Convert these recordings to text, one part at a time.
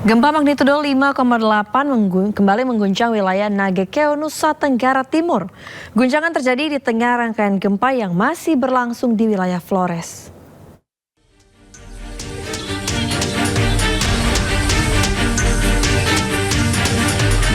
Gempa magnitudo 5,8 kembali mengguncang wilayah Nagekeo, Nusa Tenggara Timur. Guncangan terjadi di tengah rangkaian gempa yang masih berlangsung di wilayah Flores.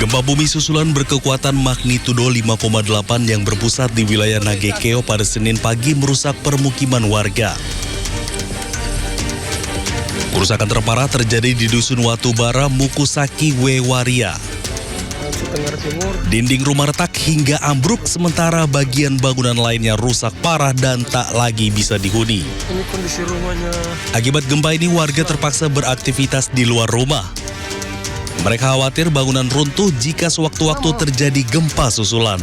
Gempa bumi susulan berkekuatan magnitudo 5,8 yang berpusat di wilayah Nagekeo pada Senin pagi merusak permukiman warga. Kerusakan terparah terjadi di Dusun Watubara, Mukusaki, Wewaria. Dinding rumah retak hingga ambruk, sementara bagian bangunan lainnya rusak parah dan tak lagi bisa dihuni. Ini kondisi rumahnya. Akibat gempa ini warga terpaksa beraktivitas di luar rumah. Mereka khawatir bangunan runtuh jika sewaktu-waktu terjadi gempa susulan.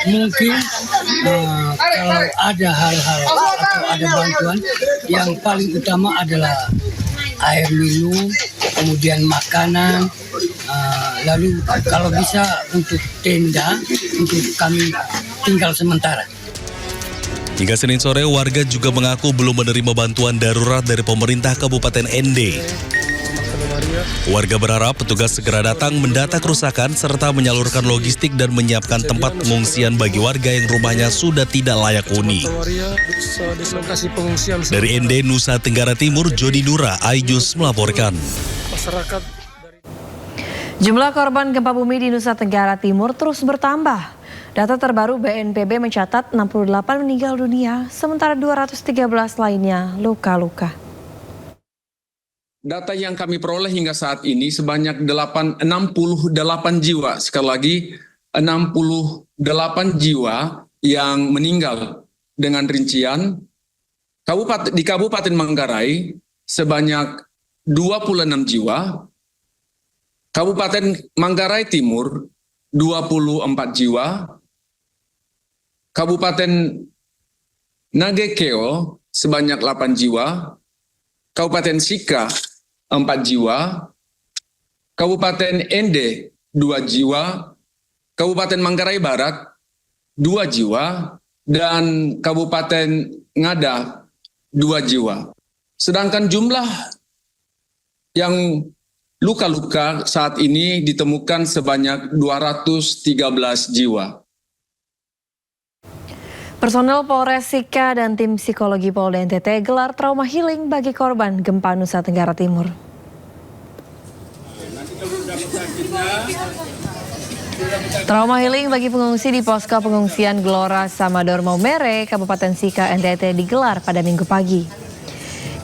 Mungkin kalau ada hal-hal atau ada bantuan, yang paling utama adalah air minum, kemudian makanan, lalu kalau bisa untuk tenda untuk kami tinggal sementara. Hingga Senin sore, warga juga mengaku belum menerima bantuan darurat dari pemerintah Kabupaten Ende. Warga berharap petugas segera datang mendata kerusakan serta menyalurkan logistik dan menyiapkan tempat pengungsian bagi warga yang rumahnya sudah tidak layak huni. Dari Ende, Nusa Tenggara Timur, Jody Nura, Aijus melaporkan. Jumlah korban gempa bumi di Nusa Tenggara Timur terus bertambah. Data terbaru BNPB mencatat 68 meninggal dunia, sementara 213 lainnya luka-luka. Data yang kami peroleh hingga saat ini sebanyak 68 jiwa. Sekali lagi, 68 jiwa yang meninggal dengan rincian di Kabupaten Manggarai sebanyak 26 jiwa, Kabupaten Manggarai Timur 24 jiwa, Kabupaten Nagekeo sebanyak 8 jiwa, Kabupaten Sika 4 jiwa, Kabupaten Ende 2 jiwa, Kabupaten Manggarai Barat 2 jiwa, dan Kabupaten Ngada 2 jiwa. Sedangkan jumlah yang luka-luka saat ini ditemukan sebanyak 213 jiwa. Personel Polres Sika dan tim psikologi Polda NTT gelar trauma healing bagi korban gempa Nusa Tenggara Timur. Trauma healing bagi pengungsi di posko pengungsian Gelora Samador Maumere, Kabupaten Sika, NTT digelar pada Minggu pagi.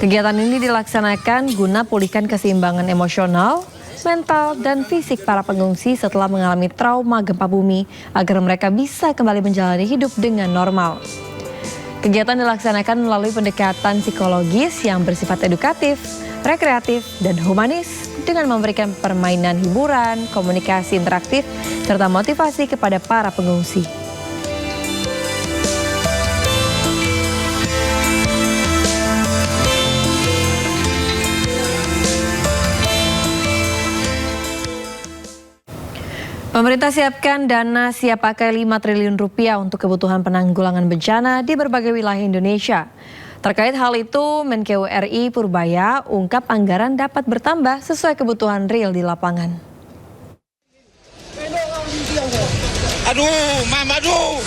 Kegiatan ini dilaksanakan guna pulihkan keseimbangan emosional, mental, dan fisik para pengungsi setelah mengalami trauma gempa bumi agar mereka bisa kembali menjalani hidup dengan normal. Kegiatan dilaksanakan melalui pendekatan psikologis yang bersifat edukatif, rekreatif, dan humanis dengan memberikan permainan hiburan, komunikasi interaktif, serta motivasi kepada para pengungsi. Pemerintah siapkan dana siap pakai 5 triliun rupiah untuk kebutuhan penanggulangan bencana di berbagai wilayah Indonesia. Terkait hal itu, Menkeu RI Purbaya ungkap anggaran dapat bertambah sesuai kebutuhan real di lapangan. Aduh, Mam, aduh.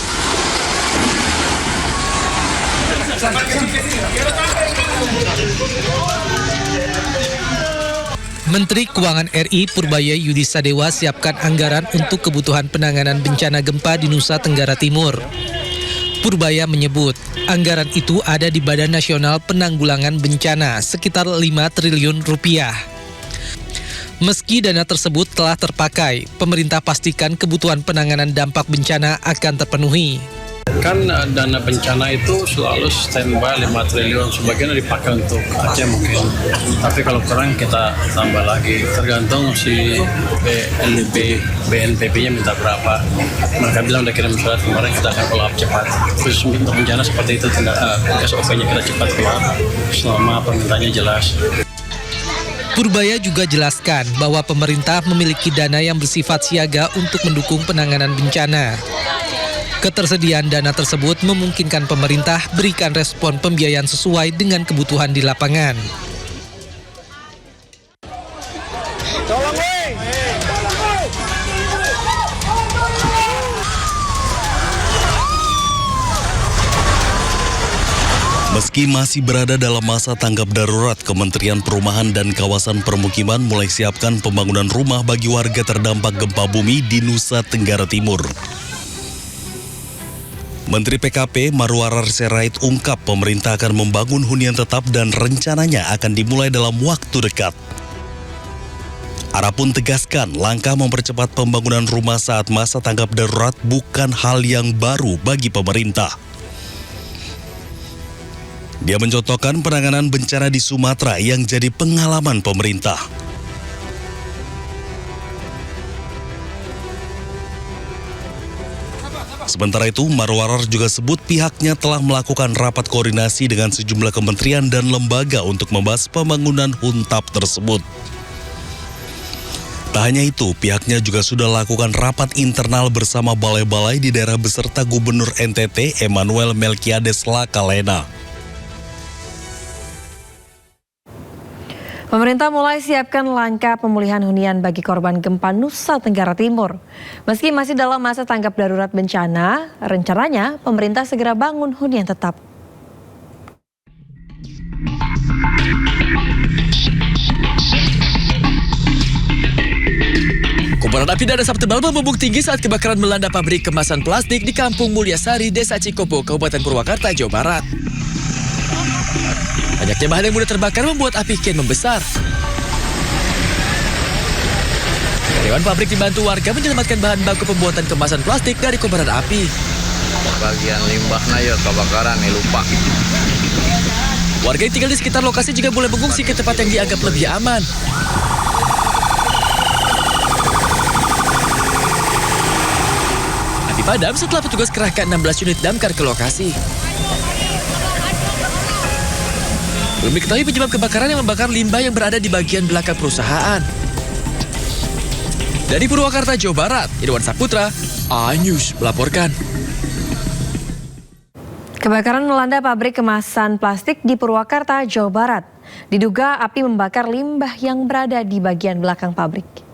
Menteri Keuangan RI Purbaya Yudi Sadewa siapkan anggaran untuk kebutuhan penanganan bencana gempa di Nusa Tenggara Timur. Purbaya menyebut anggaran itu ada di Badan Nasional Penanggulangan Bencana sekitar 5 triliun rupiah. Meski dana tersebut telah terpakai, pemerintah pastikan kebutuhan penanganan dampak bencana akan terpenuhi. Kan dana bencana itu selalu standby 5 triliun, sebagian dipakai untuk Aceh mungkin. Tapi kalau kurang kita tambah lagi, tergantung si BNPB-nya minta berapa. Mereka bilang udah kirim surat kemarin, kita akan follow up cepat. Khusus untuk bencana seperti itu, SOP-nya kita cepat keluar selama permintaannya jelas. Purbaya juga jelaskan bahwa pemerintah memiliki dana yang bersifat siaga untuk mendukung penanganan bencana. Ketersediaan dana tersebut memungkinkan pemerintah berikan respon pembiayaan sesuai dengan kebutuhan di lapangan. Meski masih berada dalam masa tanggap darurat, Kementerian Perumahan dan Kawasan Permukiman mulai siapkan pembangunan rumah bagi warga terdampak gempa bumi di Nusa Tenggara Timur. Menteri PKP Marwarar Sirait ungkap pemerintah akan membangun hunian tetap dan rencananya akan dimulai dalam waktu dekat. Ara pun tegaskan langkah mempercepat pembangunan rumah saat masa tanggap darurat bukan hal yang baru bagi pemerintah. Dia mencontohkan penanganan bencana di Sumatera yang jadi pengalaman pemerintah. Sementara itu, Marwarar juga sebut pihaknya telah melakukan rapat koordinasi dengan sejumlah kementerian dan lembaga untuk membahas pembangunan huntap tersebut. Tak hanya itu, pihaknya juga sudah lakukan rapat internal bersama balai-balai di daerah beserta Gubernur NTT Emmanuel Melkiades Lakalena. Pemerintah mulai siapkan langkah pemulihan hunian bagi korban gempa Nusa Tenggara Timur. Meski masih dalam masa tanggap darurat bencana, rencananya pemerintah segera bangun hunian tetap. Kobaran api dan asap tebal membumbung tinggi saat kebakaran melanda pabrik kemasan plastik di Kampung Mulyasari, Desa Cikopo, Kabupaten Purwakarta, Jawa Barat. Banyaknya bahan yang mudah terbakar membuat api kian membesar. Karyawan pabrik dibantu warga menyelamatkan bahan baku pembuatan kemasan plastik dari kobaran api. Bagian limbahnya ya kebakaran lupa. Warga yang tinggal di sekitar lokasi juga boleh mengungsi ke tempat yang dianggap lebih aman. Api padam setelah petugas kerahkan 16 unit damkar ke lokasi. Belum diketahui penyebab kebakaran yang membakar limbah yang berada di bagian belakang perusahaan. Dari Purwakarta, Jawa Barat, Irwan Saputra, iNews melaporkan. Kebakaran melanda pabrik kemasan plastik di Purwakarta, Jawa Barat. Diduga api membakar limbah yang berada di bagian belakang pabrik.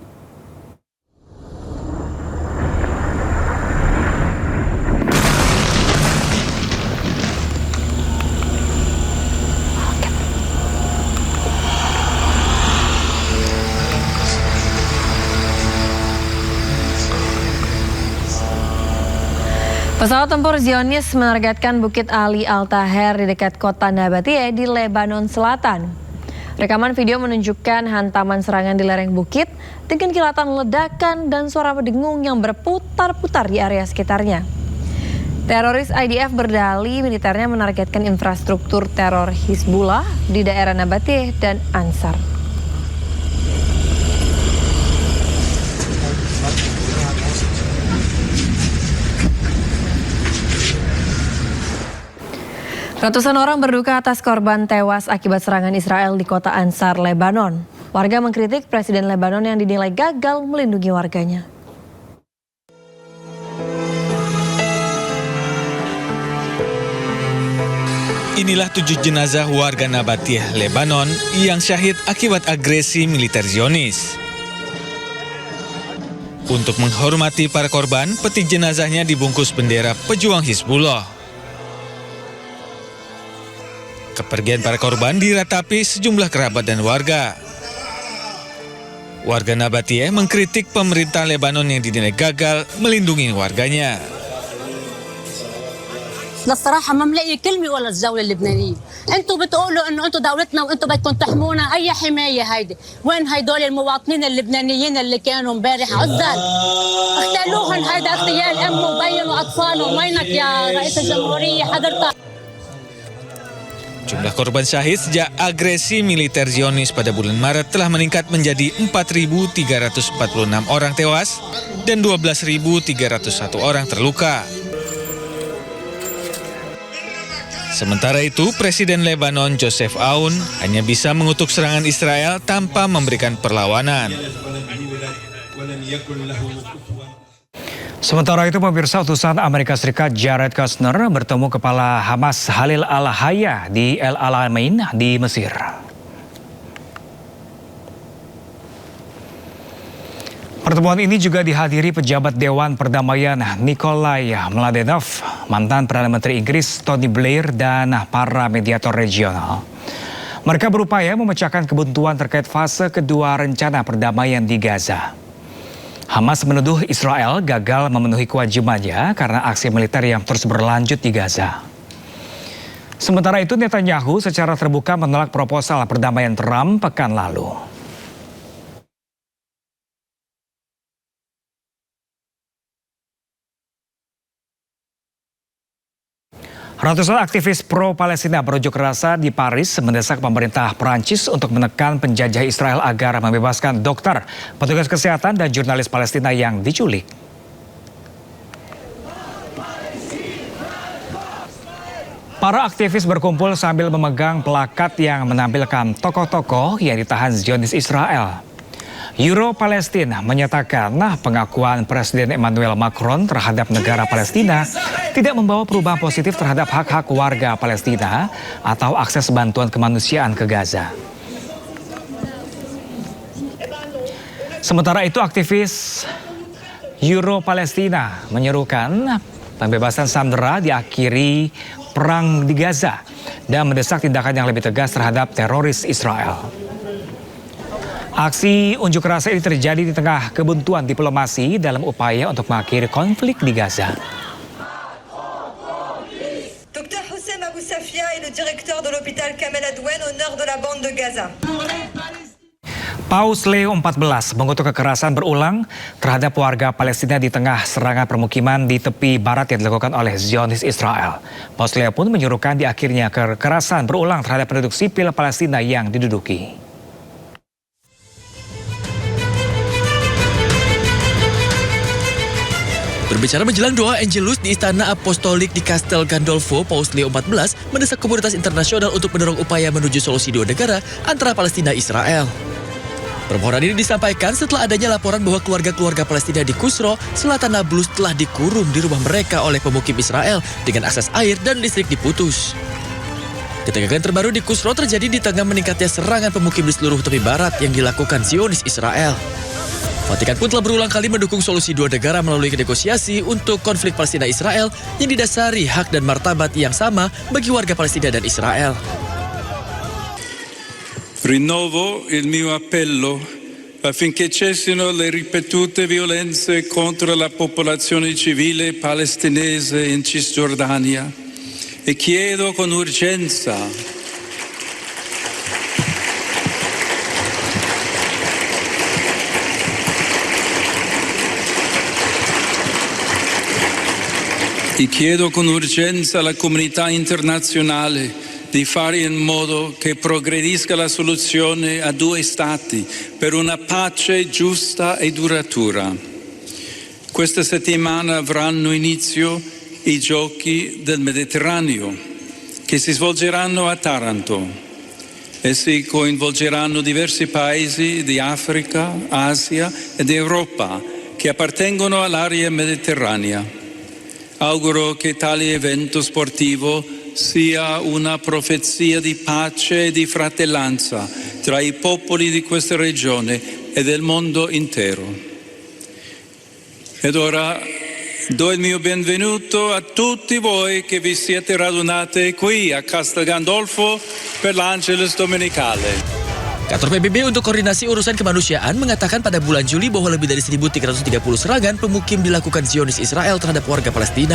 Pesawat tempur Zionis menargetkan Bukit Ali Al-Taher di dekat kota Nabatie di Lebanon Selatan. Rekaman video menunjukkan hantaman serangan di lereng bukit dengan kilatan ledakan dan suara pendengung yang berputar-putar di area sekitarnya. Teroris IDF berdalih militernya menargetkan infrastruktur teror Hizbullah di daerah Nabatie dan Ansar. Ratusan orang berduka atas korban tewas akibat serangan Israel di kota Ansar, Lebanon. Warga mengkritik Presiden Lebanon yang dinilai gagal melindungi warganya. Inilah 7 jenazah warga Nabatie, Lebanon yang syahid akibat agresi militer Zionis. Untuk menghormati para korban, peti jenazahnya dibungkus bendera pejuang Hizbullah. Kepergian para korban diratapi sejumlah kerabat dan warga. Warga Nabatie mengkritik pemerintah Lebanon yang dinilai gagal melindungi warganya. للصراحة ما ملاقي كلمة ولا الجولة اللبنانية، انتم بتقولوا انه انتم دولتنا وانتم بدكم تحمونا، اي حماية هيدي؟ وين هيدول المواطنين اللبنانيين اللي كانوا امبارح عزل؟ اختلوهم هيدا اغتيال ام وبينوا اطفالهم، وينك يا رئيس الجمهورية حضرتك؟ Jumlah korban syahid sejak agresi militer Zionis pada bulan Maret telah meningkat menjadi 4.346 orang tewas dan 12.301 orang terluka. Sementara itu, Presiden Lebanon Joseph Aoun hanya bisa mengutuk serangan Israel tanpa memberikan perlawanan. Sementara itu, pemirsa, utusan Amerika Serikat Jared Kushner bertemu Kepala Hamas Khalil Al-Hayya di El Alamein di Mesir. Pertemuan ini juga dihadiri pejabat Dewan Perdamaian Nikolai Mladenov, mantan Perdana Menteri Inggris Tony Blair, dan para mediator regional. Mereka berupaya memecahkan kebuntuan terkait fase kedua rencana perdamaian di Gaza. Hamas menuduh Israel gagal memenuhi kewajibannya karena aksi militer yang terus berlanjut di Gaza. Sementara itu, Netanyahu secara terbuka menolak proposal perdamaian Trump pekan lalu. Ratusan aktivis pro-Palestina berunjuk rasa di Paris mendesak pemerintah Prancis untuk menekan penjajah Israel agar membebaskan dokter, petugas kesehatan, dan jurnalis Palestina yang diculik. Para aktivis berkumpul sambil memegang plakat yang menampilkan tokoh-tokoh yang ditahan Zionis Israel. Euro-Palestina menyatakan pengakuan Presiden Emmanuel Macron terhadap negara Palestina tidak membawa perubahan positif terhadap hak-hak warga Palestina atau akses bantuan kemanusiaan ke Gaza. Sementara itu, aktivis Euro-Palestina menyerukan pembebasan sandera diakhiri perang di Gaza dan mendesak tindakan yang lebih tegas terhadap teroris Israel. Aksi unjuk rasa ini terjadi di tengah kebuntuan diplomasi dalam upaya untuk mengakhiri konflik di Gaza. Dr Hossein Abou Safia est le directeur de l'hôpital Kamel Adwan au nord de la bande de Gaza. Paus Leo XIV mengutuk kekerasan berulang terhadap warga Palestina di tengah serangan permukiman di tepi barat yang dilakukan oleh Zionis Israel. Paus Leo pun menyuruhkan diakhirnya kekerasan berulang terhadap penduduk sipil Palestina yang diduduki. Berbicara menjelang doa Angelus di Istana Apostolik di Castel Gandolfo, Paus Leo XIV mendesak komunitas internasional untuk mendorong upaya menuju solusi dua negara antara Palestina dan Israel. Permohonan ini disampaikan setelah adanya laporan bahwa keluarga-keluarga Palestina di Kusro, selatan Nablus telah dikurung di rumah mereka oleh pemukim Israel dengan akses air dan listrik diputus. Ketegangan terbaru di Kusro terjadi di tengah meningkatnya serangan pemukim di seluruh tepi barat yang dilakukan Zionis Israel. Vatikan pun telah berulang kali mendukung solusi dua negara melalui negosiasi untuk konflik Palestina-Israel yang didasari hak dan martabat yang sama bagi warga Palestina dan Israel. Rinnovo il mio appello affinché cessino le ripetute violenze contro la popolazione civile palestinese in Cisgiordania e chiedo con urgenza alla comunità internazionale di fare in modo che progredisca la soluzione a due stati per una pace giusta e duratura. Questa settimana avranno inizio i Giochi del Mediterraneo, che si svolgeranno a Taranto. Essi coinvolgeranno diversi paesi di Africa, Asia ed Europa che appartengono all'area mediterranea. Auguro che tale evento sportivo sia una profezia di pace e di fratellanza tra i popoli di questa regione e del mondo intero. Ed ora do il mio benvenuto a tutti voi che vi siete radunati qui a Castel Gandolfo per l'Angelus Domenicale. Kantor PBB untuk koordinasi urusan kemanusiaan mengatakan pada bulan Juli bahwa lebih dari 1.330 serangan pemukim dilakukan Zionis Israel terhadap warga Palestina.